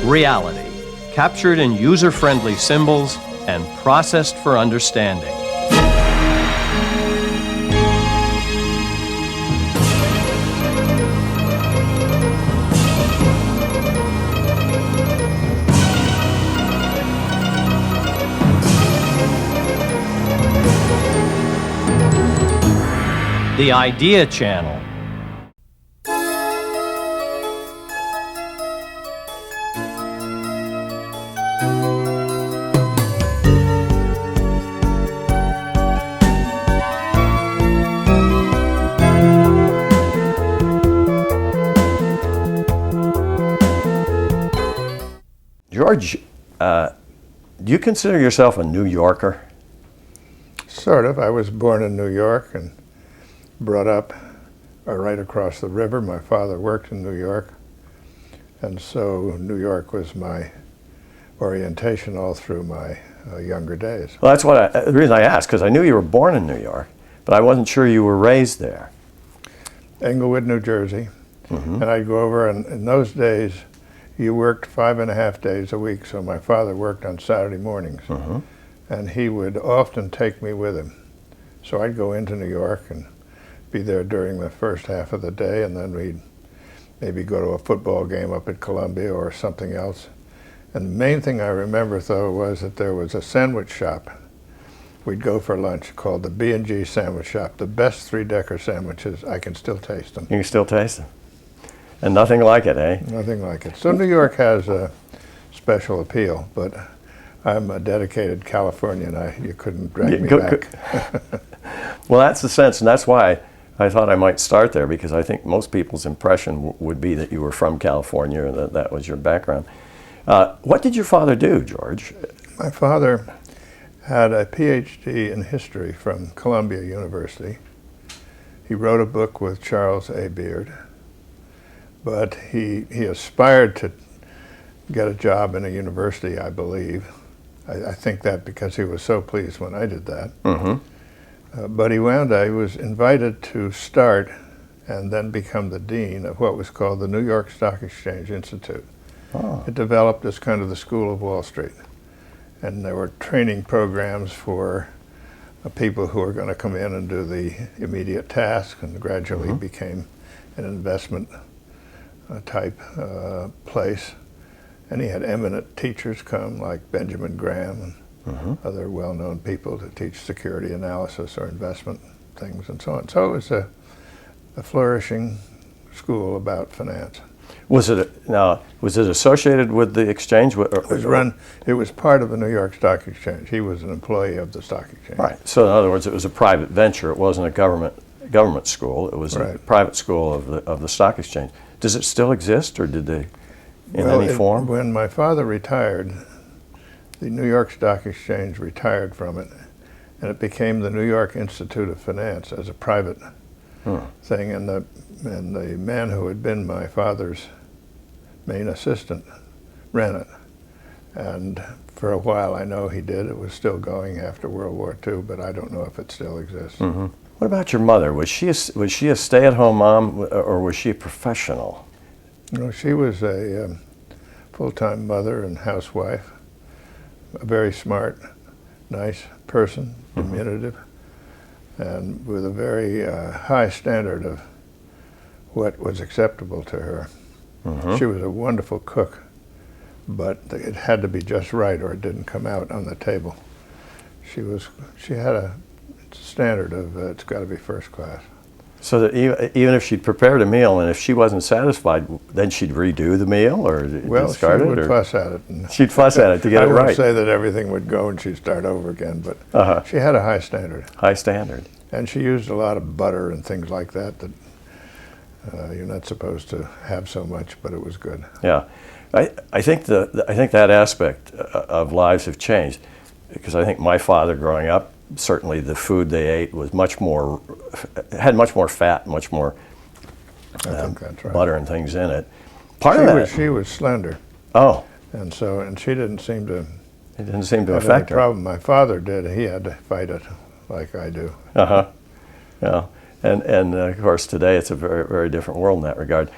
Reality, captured in user-friendly symbols and processed for understanding. The Idea Channel. George, do you consider yourself a New Yorker? Sort of. I was born in New York and brought up right across the river. My father worked in New York, and so New York was my orientation all through my younger days. Well, that's the reason I asked, because I knew you were born in New York, but I wasn't sure you were raised there. Englewood, New Jersey, and I'd go over, and in those days, you worked 5.5 days a week, so my father worked on Saturday mornings, and he would often take me with him. So I'd go into New York and be there during the first half of the day, and then we'd maybe go to a football game up at Columbia or something else. And the main thing I remember, though, was that there was a sandwich shop. We'd go for lunch called the B&G Sandwich Shop. The best three-decker sandwiches, I can still taste them. You can still taste them? And nothing like it, eh? Nothing like it. So New York has a special appeal, but I'm a dedicated Californian. You couldn't drag me back. Well, that's the sense, and that's why I thought I might start there, because I think most people's impression would be that you were from California and that was your background. What did your father do, George? My father had a PhD in history from Columbia University. He wrote a book with Charles A. Beard, but he aspired to get a job in a university, I believe. I think that because he was so pleased when I did that. But he was invited to start and then become the dean of what was called the New York Stock Exchange Institute. It developed as kind of the School of Wall Street. And there were training programs for people who were going to come in and do the immediate task, and gradually became an investment type place. And he had eminent teachers come, like Benjamin Graham and other well-known people to teach security analysis or investment things and so on. So it was a flourishing school about finance. Was it associated with the exchange? It was part of the New York Stock Exchange. He was an employee of the stock exchange. Right. So in other words, it was a private venture. It wasn't a government school. It was a private school of the stock exchange. Does it still exist, or did they, in any form? When my father retired, the New York Stock Exchange retired from it, and it became the New York Institute of Finance as a private thing. And the man who had been my father's main assistant ran it. And for a while, I know he did. It was still going after World War II, but I don't know if it still exists. What about your mother? Was she a stay-at-home mom, or was she a professional? No, she was a full-time mother and housewife, a very smart, nice person, diminutive, and with a very high standard of what was acceptable to her. She was a wonderful cook, but it had to be just right or it didn't come out on the table. She had a standard of it's got to be first class. So that even if she'd prepared a meal and if she wasn't satisfied, then she'd redo the meal or discard it? Well, she would fuss at it. She'd fuss at it to get it right. I wouldn't say that everything would go and she'd start over again, but she had a high standard. High standard. And she used a lot of butter and things like that you're not supposed to have so much, but it was good. Yeah. I think that aspect of lives have changed, because I think my father growing up, certainly the food they ate was had much more fat, much more I think that's right. butter and things in it. She was slender. Oh. And she didn't seem to. It didn't seem to have affect any her. problem. My father did. He had to fight it like I do. Yeah. And of course today it's a very, very different world in that regard.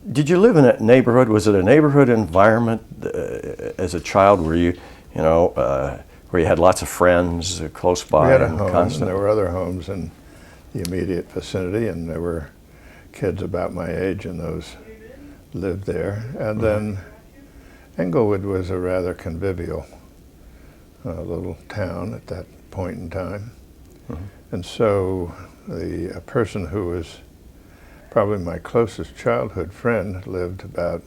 did you live in a neighborhood? Was it a neighborhood environment as a child? Were you, where you had lots of friends close by? We had a and home, constant? and there were other homes in the immediate vicinity, and there were kids about my age, and those lived there. And then Englewood was a rather convivial little town at that point in time. And so a person who was probably my closest childhood friend lived about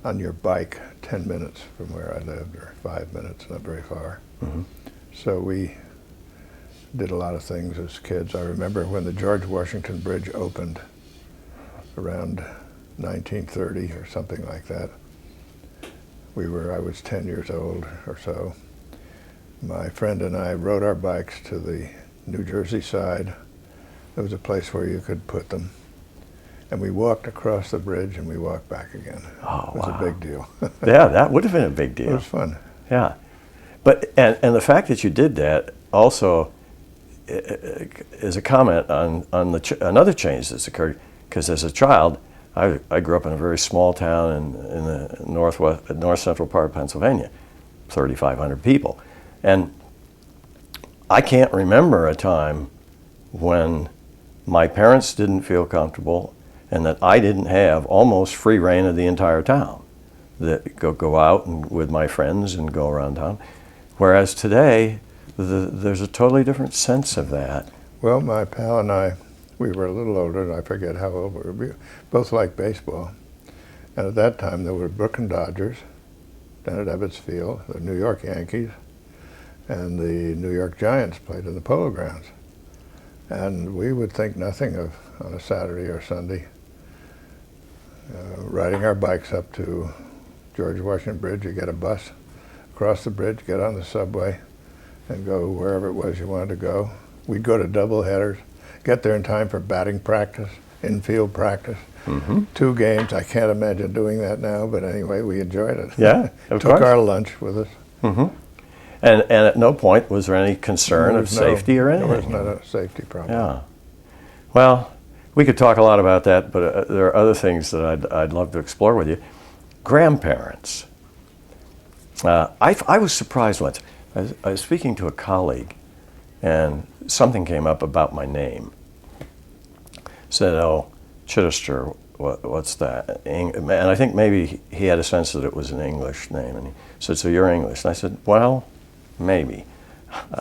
on your bike 10 minutes from where I lived, or 5 minutes, not very far. So we did a lot of things as kids. I remember when the George Washington Bridge opened around 1930 or something like that. I was 10 years old or so. My friend and I rode our bikes to the New Jersey side. There was a place where you could put them. And we walked across the bridge and we walked back again. Oh, it was wow. a big deal. Yeah, that would have been a big deal. It was fun. Yeah. But, and the fact that you did that also is a comment on another change that's occurred, because as a child, I grew up in a very small town in the north central part of Pennsylvania, 3,500 people. And I can't remember a time when my parents didn't feel comfortable and that I didn't have almost free reign of the entire town, that go out and with my friends and go around town. Whereas today, there's a totally different sense of that. Well, my pal and I, we were a little older, and I forget how old we were. We both liked baseball. And at that time, there were Brooklyn Dodgers down at Ebbets Field, the New York Yankees, and the New York Giants played in the Polo Grounds. And we would think nothing of, on a Saturday or Sunday, riding our bikes up to George Washington Bridge. You get a bus, cross the bridge, get on the subway, and go wherever it was you wanted to go. We'd go to doubleheaders, get there in time for batting practice, infield practice. 2 games. I can't imagine doing that now, but anyway, we enjoyed it. Yeah, of Took course. our lunch with us. And at no point was there any concern of safety or anything? There was not a safety problem. Yeah. Well, we could talk a lot about that, but there are other things that I'd love to explore with you. Grandparents. I was surprised once. I was speaking to a colleague, and something came up about my name. Said, "Oh, Chitester, what's that?" And I think maybe he had a sense that it was an English name, and he said, "So you're English?" And I said, "Well, maybe,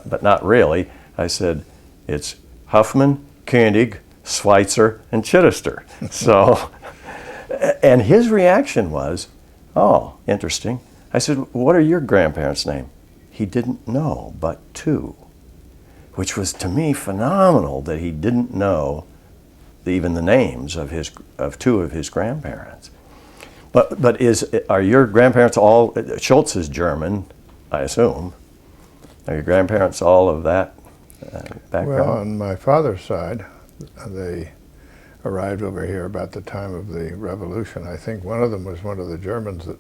but not really." I said, "It's Huffman, Koenig, Schweitzer, and Chitester." So, and his reaction was, "Oh, interesting." I said, "What are your grandparents' name?" He didn't know but 2, which was to me phenomenal that he didn't know even the names of 2 of his grandparents. But are your grandparents all? Shultz is German, I assume. Are your grandparents all of that background? Well, on my father's side, they arrived over here about the time of the Revolution. I think one of them was one of the Germans that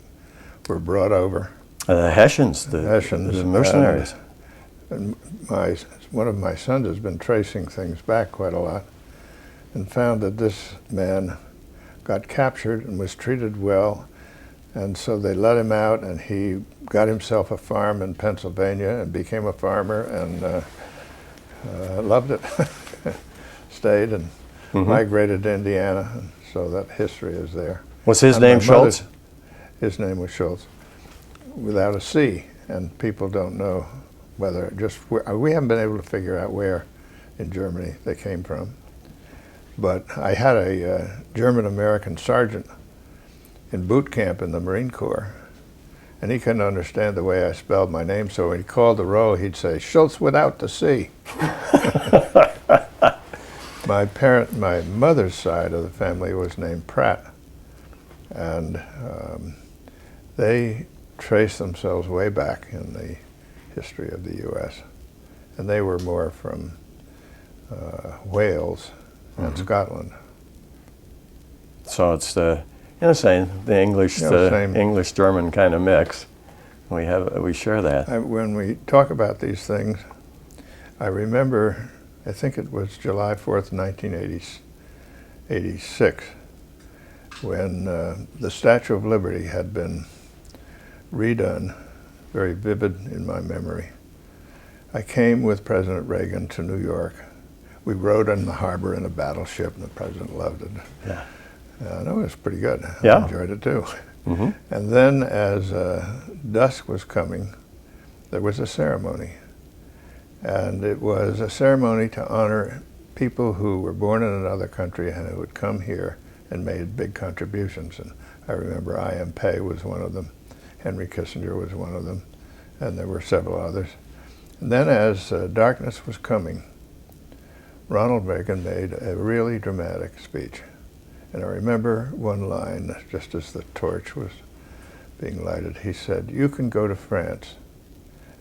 were brought over. The Hessians, the mercenaries. And one of my sons has been tracing things back quite a lot, and found that this man got captured and was treated well, and so they let him out, and he got himself a farm in Pennsylvania and became a farmer, and loved it. Stayed and migrated to Indiana, and so that history is there. Was his name Shultz? His name was Shultz, without a C, and people don't know whether we haven't been able to figure out where in Germany they came from. But I had a German-American sergeant in boot camp in the Marine Corps, and he couldn't understand the way I spelled my name, so when he called the roll, he'd say, "Shultz without the C." My mother's side of the family was named Pratt, and they trace themselves way back in the history of the U.S., and they were more from Wales and Scotland. So it's the English-German kind of mix. We share that. When we talk about these things, I remember, I think it was July 4th, 1986. when the Statue of Liberty had been redone, very vivid in my memory. I came with President Reagan to New York. We rode in the harbor in a battleship, and the president loved it. Yeah. It was pretty good. Yeah. I enjoyed it too. Mm-hmm. And then as dusk was coming, there was a ceremony. And it was a ceremony to honor people who were born in another country and who had come here and made big contributions. And I remember I.M. Pei was one of them, Henry Kissinger was one of them, and there were several others. And then as darkness was coming, Ronald Reagan made a really dramatic speech. And I remember one line, just as the torch was being lighted, he said, "You can go to France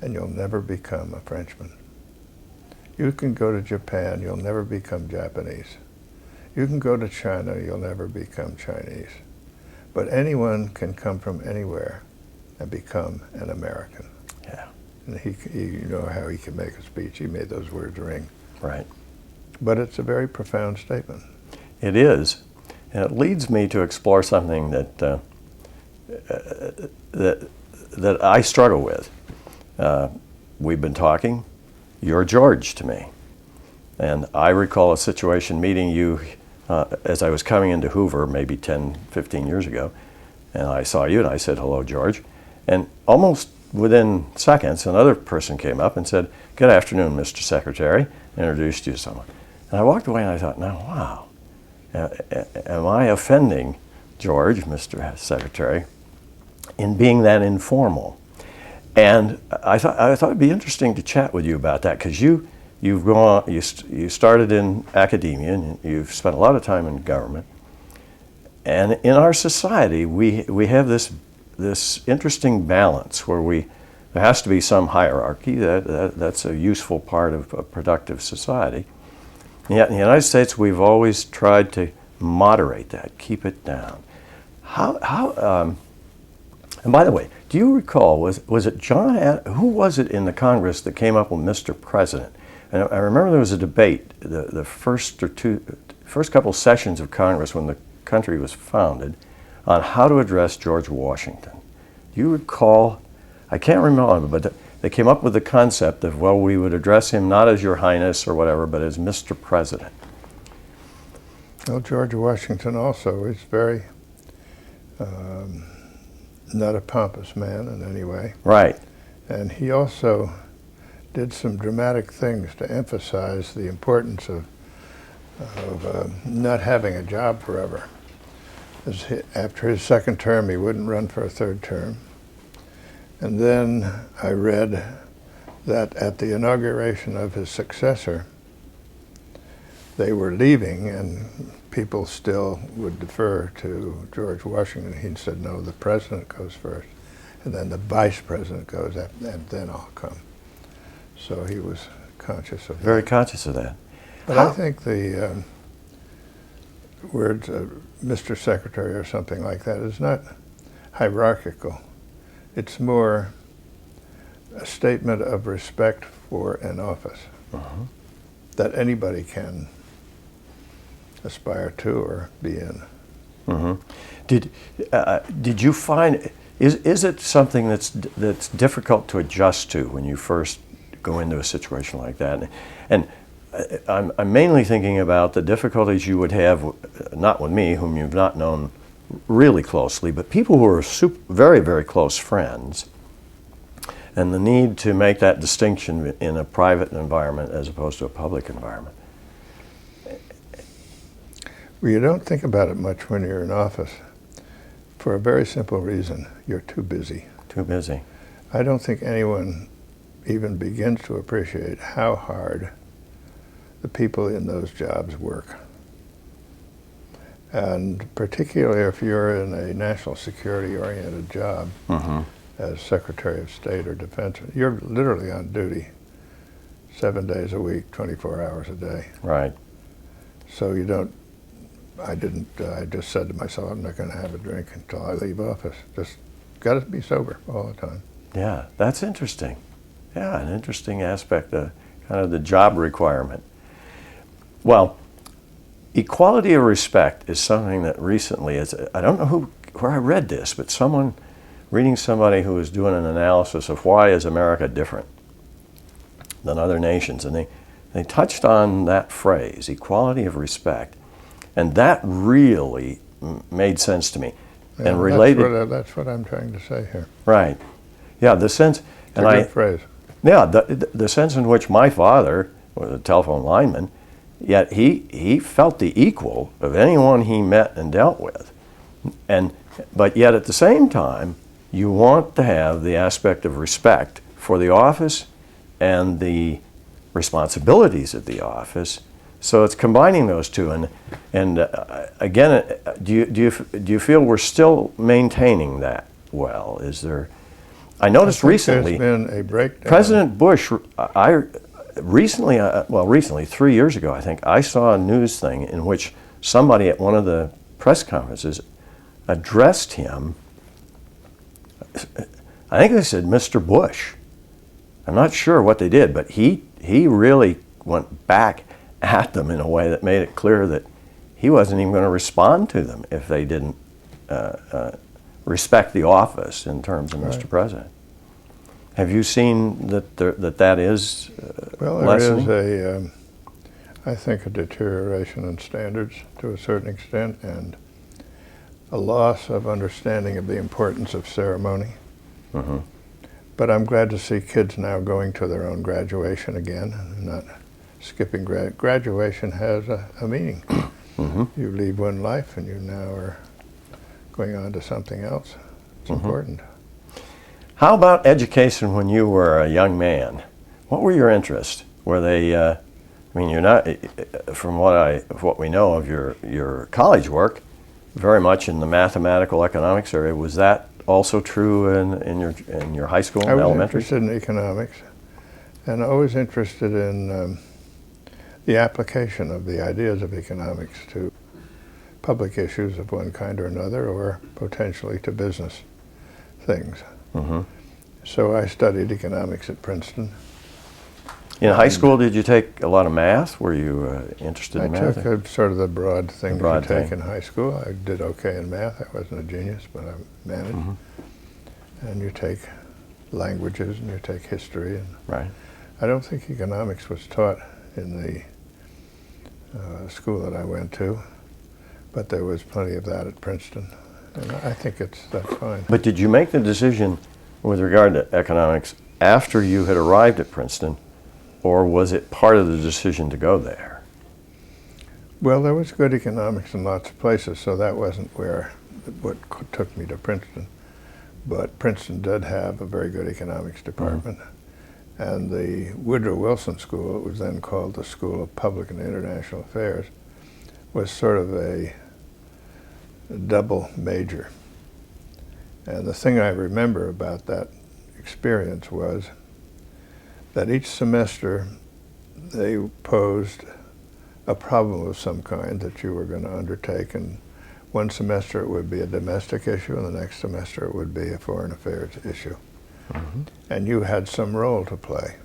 and you'll never become a Frenchman. You can go to Japan, you'll never become Japanese. You can go to China, you'll never become Chinese. But anyone can come from anywhere and become an American." Yeah. And you know how he can make a speech. He made those words ring. Right. But it's a very profound statement. It is. And it leads me to explore something that that I struggle with. We've been talking. You're George to me. And I recall a situation meeting you as I was coming into Hoover maybe 10, 15 years ago. And I saw you and I said, "Hello, George." And almost within seconds, another person came up and said, "Good afternoon, Mr. Secretary," and introduced you to someone. And I walked away and I thought, now, wow, am I offending George, Mr. Secretary, in being that informal? And I thought it'd be interesting to chat with you about that, because you started in academia and you've spent a lot of time in government. And in our society, we have this interesting balance where there has to be some hierarchy. That's a useful part of a productive society. And yet in the United States, we've always tried to moderate that, keep it down. And by the way, do you recall, was it who was it in the Congress that came up with Mr. President? And I remember there was a debate the first couple sessions of Congress when the country was founded on how to address George Washington. Do you recall? I can't remember, but they came up with the concept of, well, we would address him not as Your Highness or whatever, but as Mr. President. Well, George Washington also is very not a pompous man in any way. Right. And he also did some dramatic things to emphasize the importance of not having a job forever. After his second term, he wouldn't run for a third term. And then I read that at the inauguration of his successor, they were leaving and people still would defer to George Washington. He said, "No, the president goes first, and then the vice president goes, and then I'll come." So he was conscious of that. Very conscious of that. But I think the words Mr. Secretary or something like that is not hierarchical. It's more a statement of respect for an office that anybody can aspire to or be in. Mm-hmm. Did you find, is it something that's difficult to adjust to when you first go into a situation like that? And I'm mainly thinking about the difficulties you would have, not with me, whom you've not known really closely, but people who are very, very close friends, and the need to make that distinction in a private environment as opposed to a public environment. Well, you don't think about it much when you're in office, for a very simple reason: you're too busy. Too busy. I don't think anyone even begins to appreciate how hard the people in those jobs work. And particularly if you're in a national security-oriented job, as Secretary of State or Defense, you're literally on duty 7 days a week, 24 hours a day. Right. So you don't, I just said to myself, I'm not going to have a drink until I leave office. Just got to be sober all the time. Yeah, that's interesting. Yeah, an interesting aspect of kind of the job requirement. Well, equality of respect is something that recently is, I don't know where I read this, but someone reading somebody who was doing an analysis of why is America different than other nations, and they touched on that phrase, equality of respect, and that really made sense to me. Yeah, and related. That's what I'm trying to say here. Right. Yeah, the sense. It's a good phrase. Yeah, the sense in which my father was a telephone lineman, yet he felt the equal of anyone he met and dealt with, but yet at the same time, you want to have the aspect of respect for the office and the responsibilities of the office. So it's combining those two, and again, do you feel we're still maintaining that well? Is there? I noticed recently there's been a breakdown. President Bush. Recently, 3 years ago, I think I saw a news thing in which somebody at one of the press conferences addressed him. I think they said Mr. Bush. I'm not sure what they did, but he really went back at them in a way that made it clear that he wasn't even going to respond to them if they didn't respect the office in terms of Mr. President. Have you seen that is well, lessening? There is I think, a deterioration in standards to a certain extent, and a loss of understanding of the importance of ceremony. Mm-hmm. But I'm glad to see kids now going to their own graduation again, and not skipping graduation has a meaning. Mm-hmm. You leave one life and you now are going on to something else. It's important. How about education when you were a young man? What were your interests? Were they, I mean, you're not, from what we know of your college work, very much in the mathematical economics area. Was that also true in your high school and elementary? I was interested in economics, and always interested in the application of the ideas of economics to public issues of one kind or another, or potentially to business things. Mm-hmm. So I studied economics at Princeton. In high school, did you take a lot of math? Were you interested in math? I took sort of the broad thing broad that you take thing. in high school. I did okay in math. I wasn't a genius, but I managed. Mm-hmm. And you take languages and you take history. And Right. I don't think economics was taught in the school that I went to, but there was plenty of that at Princeton. And I think that's fine. But did you make the decision with regard to economics after you had arrived at Princeton, or was it part of the decision to go there? Well, there was good economics in lots of places, so that wasn't what took me to Princeton. But Princeton did have a very good economics department. Mm-hmm. And the Woodrow Wilson School, it was then called the School of Public and International Affairs, was sort of a double major. And the thing I remember about that experience was that each semester they posed a problem of some kind that you were going to undertake, and one semester it would be a domestic issue, and the next semester it would be a foreign affairs issue. Mm-hmm. And you had some role to play.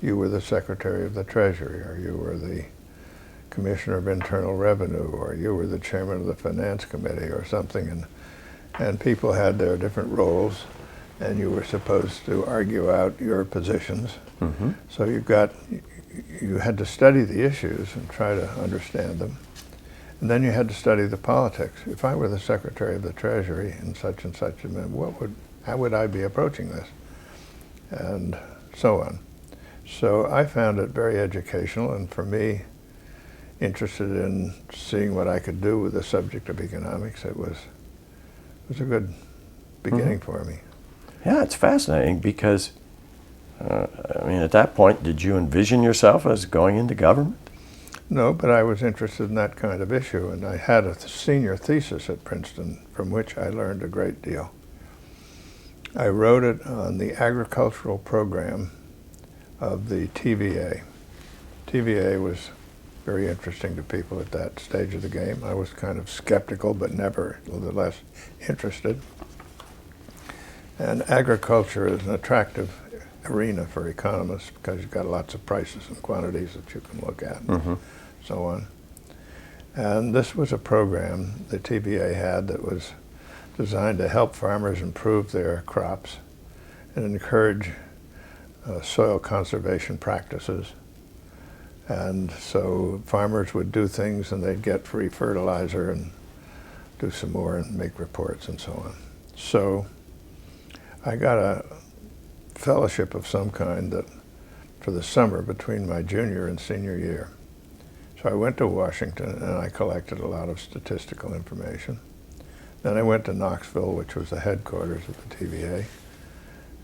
You were the Secretary of the Treasury, or you were the Commissioner of Internal Revenue, or you were the Chairman of the Finance Committee or something, and people had their different roles, and you were supposed to argue out your positions. Mm-hmm. So you had to study the issues and try to understand them. And then you had to study the politics. If I were the Secretary of the Treasury in such and such a minute, how would I be approaching this? And so on. So I found it very educational, and for me, interested in seeing what I could do with the subject of economics. It was a good beginning for me. Yeah, it's fascinating because, at that point, did you envision yourself as going into government? No, but I was interested in that kind of issue, and I had a senior thesis at Princeton from which I learned a great deal. I wrote it on the agricultural program of the TVA. TVA was very interesting to people at that stage of the game. I was kind of skeptical, but nevertheless interested. And agriculture is an attractive arena for economists because you've got lots of prices and quantities that you can look at, and so on. And this was a program the TVA had that was designed to help farmers improve their crops and encourage soil conservation practices. And so farmers would do things and they'd get free fertilizer and do some more and make reports and so on. So I got a fellowship of some kind that for the summer between my junior and senior year. So I went to Washington and I collected a lot of statistical information. Then I went to Knoxville, which was the headquarters of the TVA,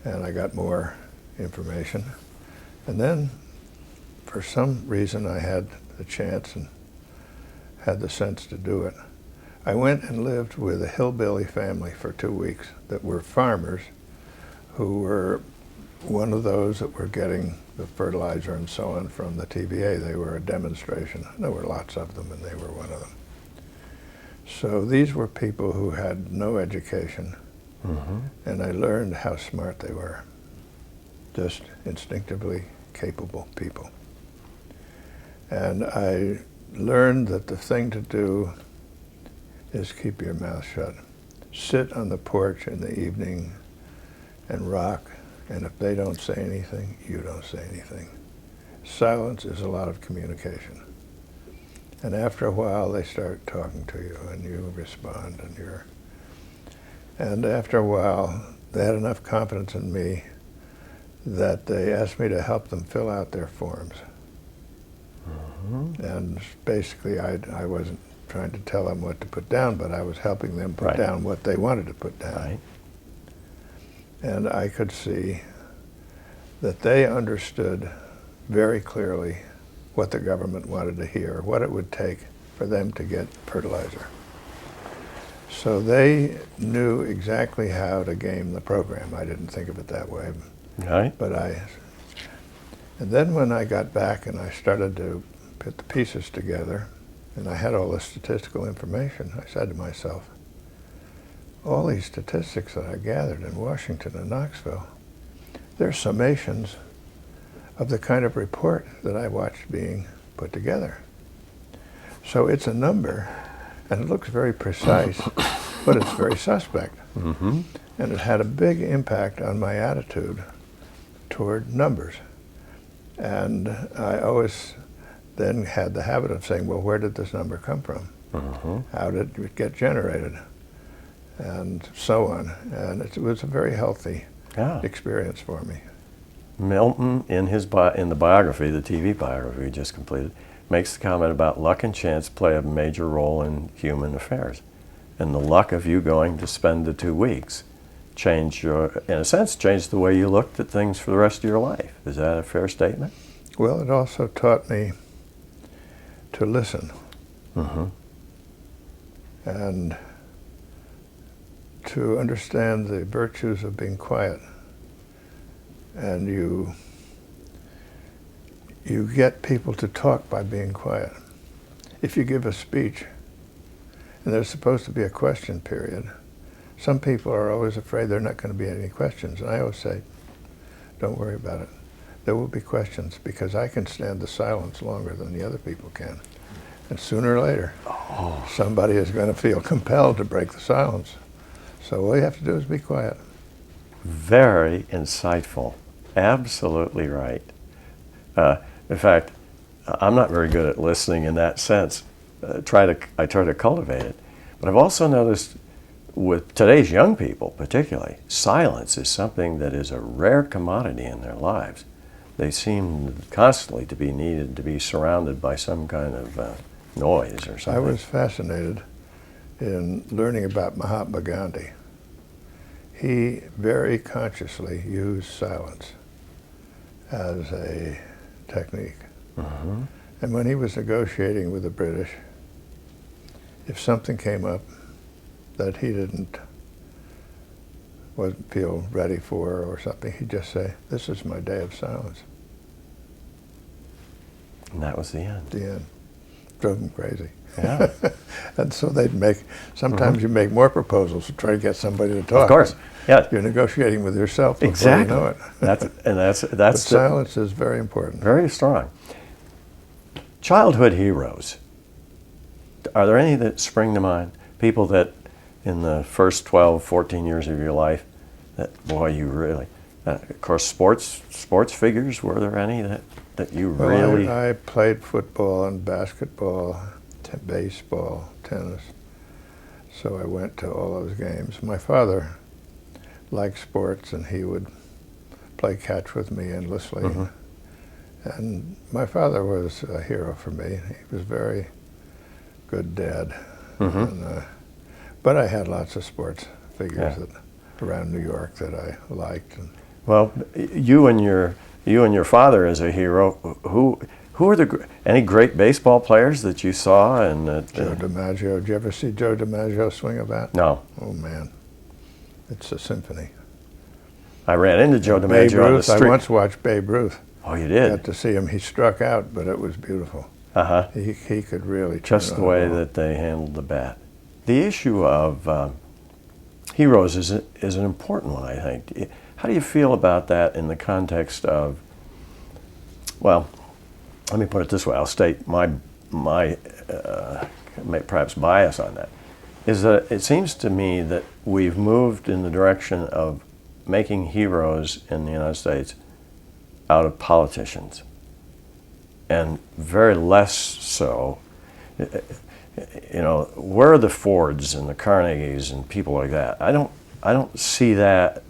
and I got more information. And then for some reason I had the chance and had the sense to do it. I went and lived with a hillbilly family for 2 weeks that were farmers who were one of those that were getting the fertilizer and so on from the TVA. They were a demonstration. There were lots of them and they were one of them. So these were people who had no education, and I learned how smart they were. Just instinctively capable people. And I learned that the thing to do is keep your mouth shut. Sit on the porch in the evening and rock, and if they don't say anything, you don't say anything. Silence is a lot of communication. And after a while, they start talking to you, and you respond, and after a while, they had enough confidence in me that they asked me to help them fill out their forms. And basically, I wasn't trying to tell them what to put down, but I was helping them put down what they wanted to put down. And I could see that they understood very clearly what the government wanted to hear, what it would take for them to get fertilizer. So they knew exactly how to game the program. I didn't think of it that way. But and then when I got back and I started to put the pieces together, and I had all the statistical information, I said to myself, all these statistics that I gathered in Washington and Knoxville, they're summations of the kind of report that I watched being put together. So it's a number, and it looks very precise, but it's very suspect. And it had a big impact on my attitude toward numbers. And I always then had the habit of saying, well, where did this number come from? How did it get generated? And so on. And it was a very healthy experience for me. Milton, in the biography, the TV biography we just completed, makes the comment about luck and chance play a major role in human affairs. And the luck of you going to spend the 2 weeks changed in a sense, changed the way you looked at things for the rest of your life. Is that a fair statement? Well, it also taught me to listen. And to understand the virtues of being quiet. And you get people to talk by being quiet. If you give a speech, and there's supposed to be a question period, some people are always afraid there are not going to be any questions. And I always say, don't worry about it. There will be questions, because I can stand the silence longer than the other people can. And sooner or later, somebody is going to feel compelled to break the silence. So all you have to do is be quiet. Very insightful. Absolutely right. In fact, I'm not very good at listening in that sense. I try to cultivate it. But I've also noticed with today's young people particularly, silence is something that is a rare commodity in their lives. They seem constantly to be needed to be surrounded by some kind of noise or something. I was fascinated in learning about Mahatma Gandhi. He very consciously used silence as a technique. And when he was negotiating with the British, if something came up that he wasn't feel ready for or something, he'd just say, this is my day of silence. And that was the end. The end. Drove them crazy. Yeah. And so they'd sometimes you make more proposals to try to get somebody to talk. Of course, yeah. You're negotiating with yourself before Exactly. you know it. But silence is very important. Very strong. Childhood heroes. Are there any that spring to mind? People that in the first 12, 14 years of your life, that, boy, you really, of course, sports figures, were there any that you really? Well, I played football and basketball, baseball, tennis, so I went to all those games. My father liked sports, and he would play catch with me endlessly. Mm-hmm. And my father was a hero for me. He was a very good dad. Mm-hmm. And, but I had lots of sports figures Yeah. around New York that I liked. And Well, you and your father as a hero. Who are any great baseball players that you saw? And Joe DiMaggio. Did you ever see Joe DiMaggio swing a bat? No, Oh man, it's a symphony. I ran into Joe Babe DiMaggio on the Ruth. I street. once watched Babe Ruth. Oh, you did? Got to see him. He struck out, but it was beautiful. Uh-huh. He could really turn Just on the way a ball. that they handled the bat. The issue of heroes is an important one, I think. How do you feel about that in the context of, well, let me put it this way. I'll state my perhaps bias on that. Is that it seems to me that we've moved in the direction of making heroes in the United States out of politicians, and very less so. You know, where are the Fords and the Carnegies and people like that? I don't see that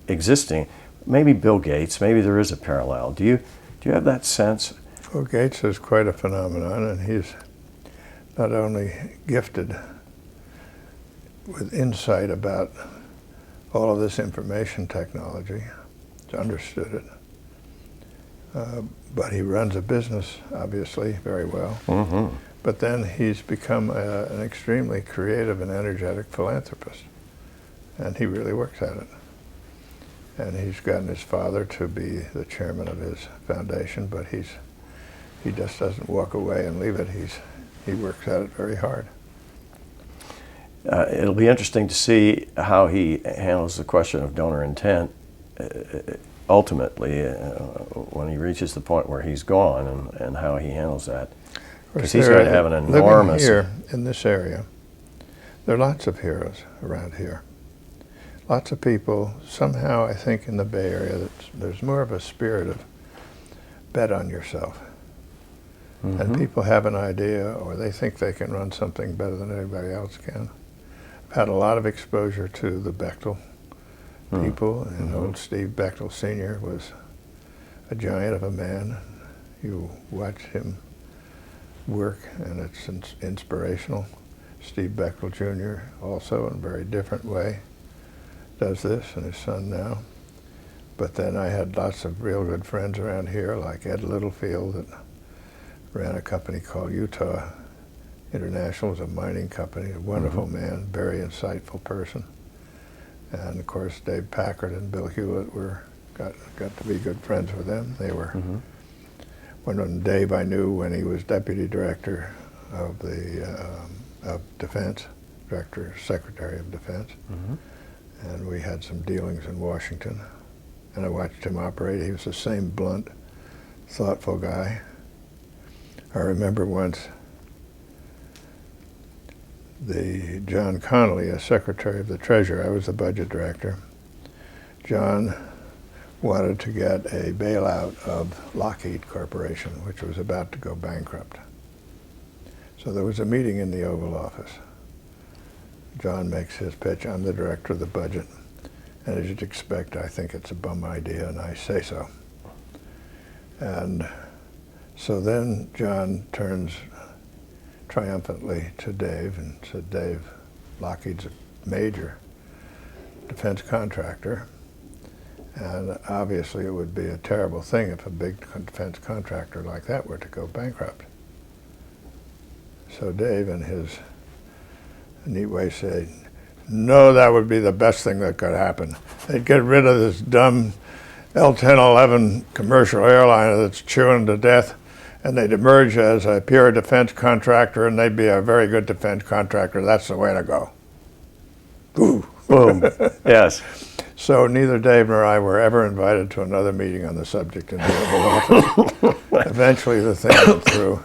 existing. Maybe Bill Gates. Maybe there is a parallel. Do you have that sense? Well, Gates is quite a phenomenon, and he's not only gifted with insight about all of this information technology, he's understood it, but he runs a business, obviously, very well. Mm-hmm. But then he's become an extremely creative and energetic philanthropist, and he really works at it. And he's gotten his father to be the chairman of his foundation, but he just doesn't walk away and leave it. He works at it very hard. It'll be interesting to see how he handles the question of donor intent ultimately when he reaches the point where he's gone, and how he handles that. Because he's going to have an enormous... Living here in this area, there are lots of heroes around here. Lots of people. Somehow I think in the Bay Area there's more of a spirit of bet on yourself. Mm-hmm. And people have an idea, or they think they can run something better than anybody else can. I've had a lot of exposure to the Bechtel people, and old Steve Bechtel Sr. was a giant of a man. You watch him work, and it's inspirational. Steve Bechtel Jr. also, in a very different way, does this, and his son now. But then I had lots of real good friends around here, like Ed Littlefield, that ran a company called Utah International. It was a mining company, a wonderful man, very insightful person. And of course, Dave Packard and Bill Hewlett got to be good friends with them. They were, when Dave I knew when he was deputy director of the of Defense, Secretary of Defense. And we had some dealings in Washington. And I watched him operate. He was the same blunt, thoughtful guy. I remember once John Connolly, as Secretary of the Treasury, I was the budget director. John wanted to get a bailout of Lockheed Corporation, which was about to go bankrupt. So there was a meeting in the Oval Office. John makes his pitch. I'm the director of the budget. And as you'd expect, I think it's a bum idea, and I say so. And so then John turns triumphantly to Dave and said, Dave, Lockheed's a major defense contractor, and obviously it would be a terrible thing if a big defense contractor like that were to go bankrupt. So Dave, in his neat way, said, no, that would be the best thing that could happen. They'd get rid of this dumb L-1011 commercial airliner that's chewing to death, and they'd emerge as a pure defense contractor, and they'd be a very good defense contractor. That's the way to go. Ooh. Boom. Yes. So neither Dave nor I were ever invited to another meeting on the subject in the Oval Office. Eventually the thing went through.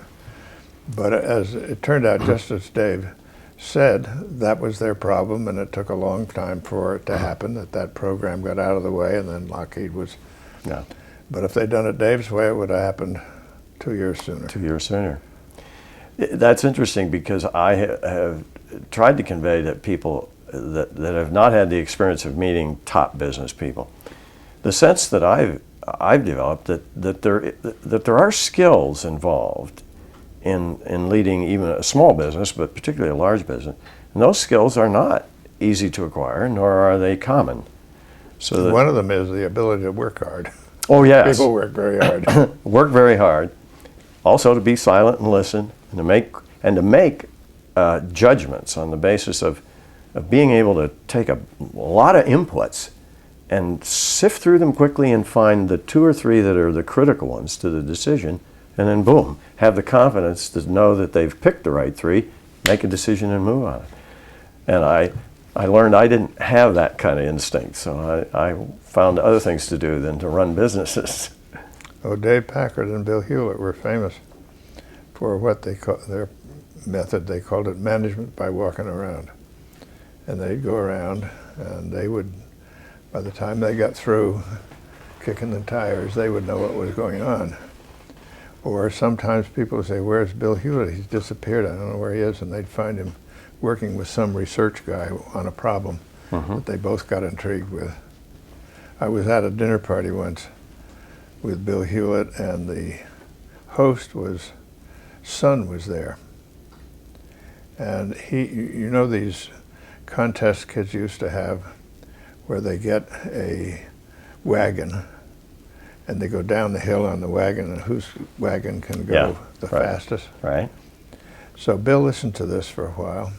But as it turned out, just as Dave said, that was their problem, and it took a long time for it to happen, that program got out of the way, and then Lockheed was. Yeah. But if they'd done it Dave's way, it would have happened 2 years sooner. 2 years sooner. That's interesting because I have tried to convey that people that have not had the experience of meeting top business people, the sense that I've developed that there are skills involved in leading even a small business, but particularly a large business, and those skills are not easy to acquire, nor are they common. So one of them is the ability to work hard. Oh yes, People work very hard. work very hard. Also to be silent and listen, and to make judgments on the basis of being able to take a lot of inputs and sift through them quickly and find the 2 or 3 that are the critical ones to the decision, and then boom, have the confidence to know that they've picked the right 3, make a decision and move on it. And I learned I didn't have that kind of instinct, so I found other things to do than to run businesses. Oh, Dave Packard and Bill Hewlett were famous for what they call their method. They called it management by walking around. And they'd go around, and they would, by the time they got through kicking the tires, they would know what was going on. Or sometimes people would say, "Where's Bill Hewlett? He's disappeared. I don't know where he is." And they'd find him working with some research guy on a problem that they both got intrigued with. I was at a dinner party once with Bill Hewlett, and the host son was there. And you know these contests kids used to have where they get a wagon and they go down the hill on the wagon, and whose wagon can go the fastest. Right. So Bill listened to this for a while,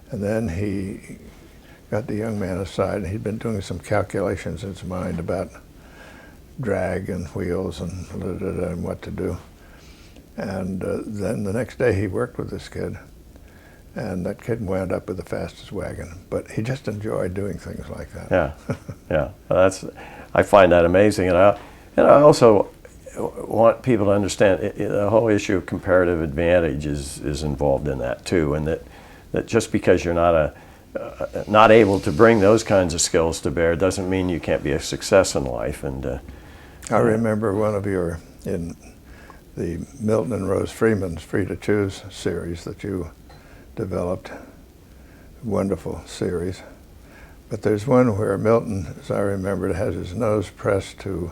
and then he got the young man aside, and he'd been doing some calculations in his mind about drag and wheels and what to do. And then the next day he worked with this kid, and that kid wound up with the fastest wagon. But he just enjoyed doing things like that. Yeah, yeah. Well, I find that amazing, and I also want people to understand the whole issue of comparative advantage is involved in that too, and that just because you're not able to bring those kinds of skills to bear doesn't mean you can't be a success in life. And I remember one of your in the Milton and Rose Freeman's Free to Choose series that you developed, wonderful series. But there's one where Milton, as I remember, has his nose pressed to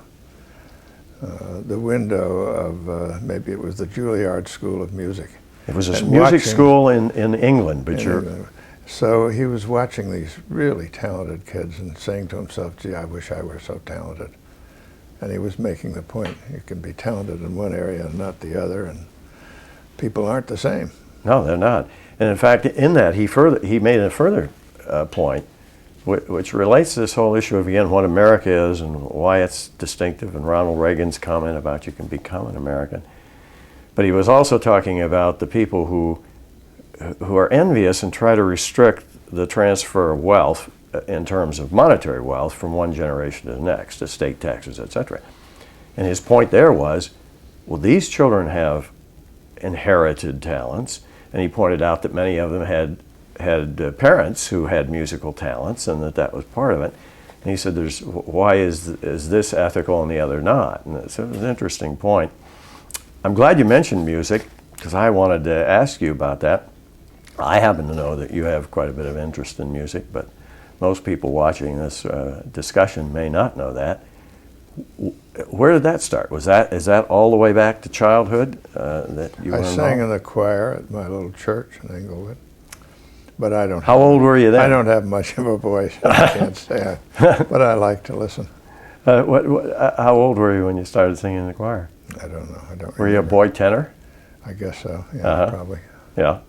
the window of maybe it was the Juilliard School of Music. It was a music school in England, but So he was watching these really talented kids and saying to himself, "Gee, I wish I were so talented." And he was making the point, you can be talented in one area and not the other, and people aren't the same. No, they're not. And in fact, in that, he made a further point, which relates to this whole issue of, again, what America is and why it's distinctive, and Ronald Reagan's comment about you can become an American. But he was also talking about the people who are envious and try to restrict the transfer of wealth in terms of monetary wealth from one generation to the next, estate taxes, etc. And his point there was, well, these children have inherited talents, and he pointed out that many of them had parents who had musical talents, and that was part of it. And he said, why is this ethical and the other not? And so it was an interesting point. I'm glad you mentioned music, because I wanted to ask you about that. I happen to know that you have quite a bit of interest in music, but most people watching this discussion may not know that. Where did that start? Is that all the way back to childhood that you were involved? I sang in the choir at my little church in Englewood, but I don't. How old were you then? I don't have much of a voice. I can't say, but I like to listen. How old were you when you started singing in the choir? I don't know. I don't. Were you a boy tenor? I guess so. Yeah, probably. Yeah,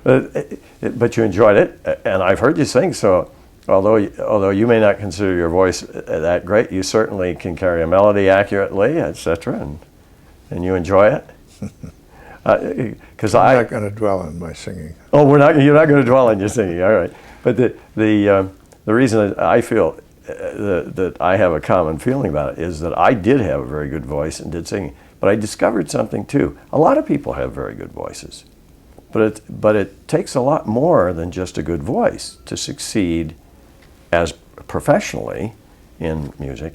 but you enjoyed it, and I've heard you sing. So, although you may not consider your voice that great, you certainly can carry a melody accurately, etc. And you enjoy it. Because I'm not going to dwell on my singing. Oh, you're not going to dwell on your singing. All right. But the reason that I feel that I have a common feeling about it is that I did have a very good voice and did sing, But I discovered something too. A lot of people have very good voices, but it takes a lot more than just a good voice to succeed as professionally in music.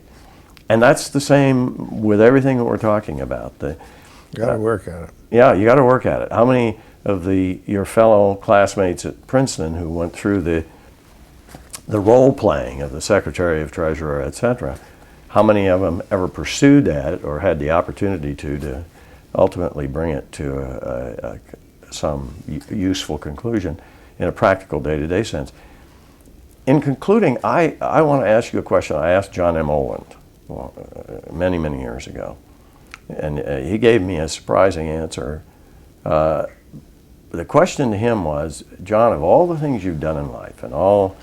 And that's the same with everything that we're talking about. You got to work at it. Yeah, you got to work at it. How many of your fellow classmates at Princeton who went through the role playing of the Secretary of Treasurer, etc., how many of them ever pursued that or had the opportunity to ultimately bring it to some useful conclusion in a practical day-to-day sense? In concluding, I want to ask you a question I asked John M. Oland many, many years ago. And he gave me a surprising answer. The question to him was, John, of all the things you've done in life and all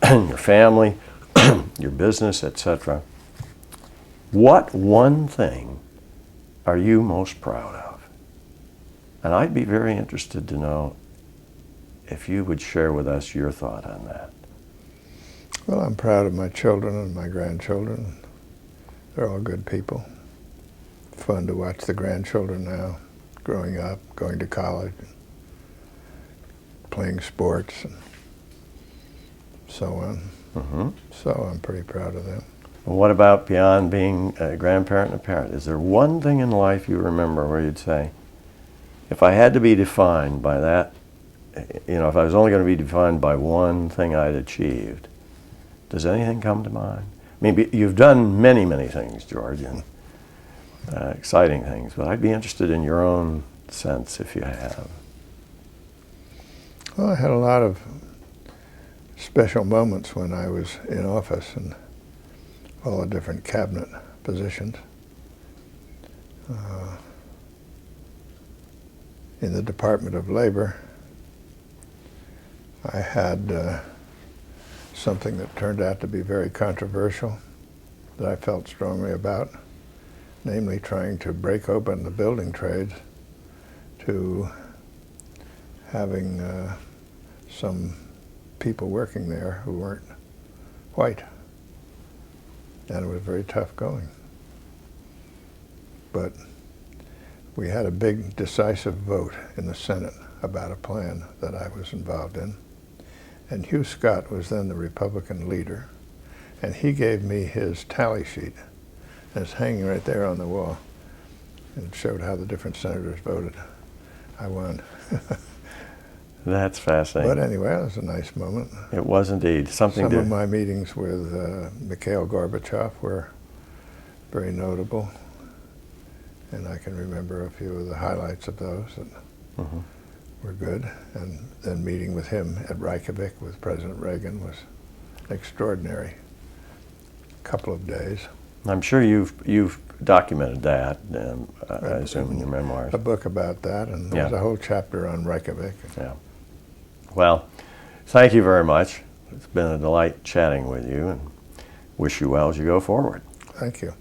your family, your business, etc., what one thing are you most proud of? And I'd be very interested to know if you would share with us your thought on that. Well, I'm proud of my children and my grandchildren. They're all good people. Fun to watch the grandchildren now, growing up, going to college, playing sports, and so on. Mm-hmm. So I'm pretty proud of them. Well, what about beyond being a grandparent and a parent? Is there one thing in life you remember where you'd say, if I had to be defined by that, if I was only going to be defined by one thing I'd achieved, does anything come to mind? I mean, you've done many, many things, George, and exciting things, but I'd be interested in your own sense if you have. Well, I had a lot of special moments when I was in office and all the different cabinet positions. In the Department of Labor, I had something that turned out to be very controversial that I felt strongly about, namely trying to break open the building trades to having some people working there who weren't white. And it was very tough going. But we had a big decisive vote in the Senate about a plan that I was involved in. And Hugh Scott was then the Republican leader. And he gave me his tally sheet. And it's hanging right there on the wall. And it showed how the different senators voted. I won. That's fascinating. But anyway, it was a nice moment. It was indeed. Some of my meetings with Mikhail Gorbachev were very notable. And I can remember a few of the highlights of those that were good. And then meeting with him at Reykjavik with President Reagan was an extraordinary couple of days. I'm sure you've documented that, I assume, in your memoirs. A book about that, and there's a whole chapter on Reykjavik. Yeah. Well, thank you very much. It's been a delight chatting with you, and wish you well as you go forward. Thank you.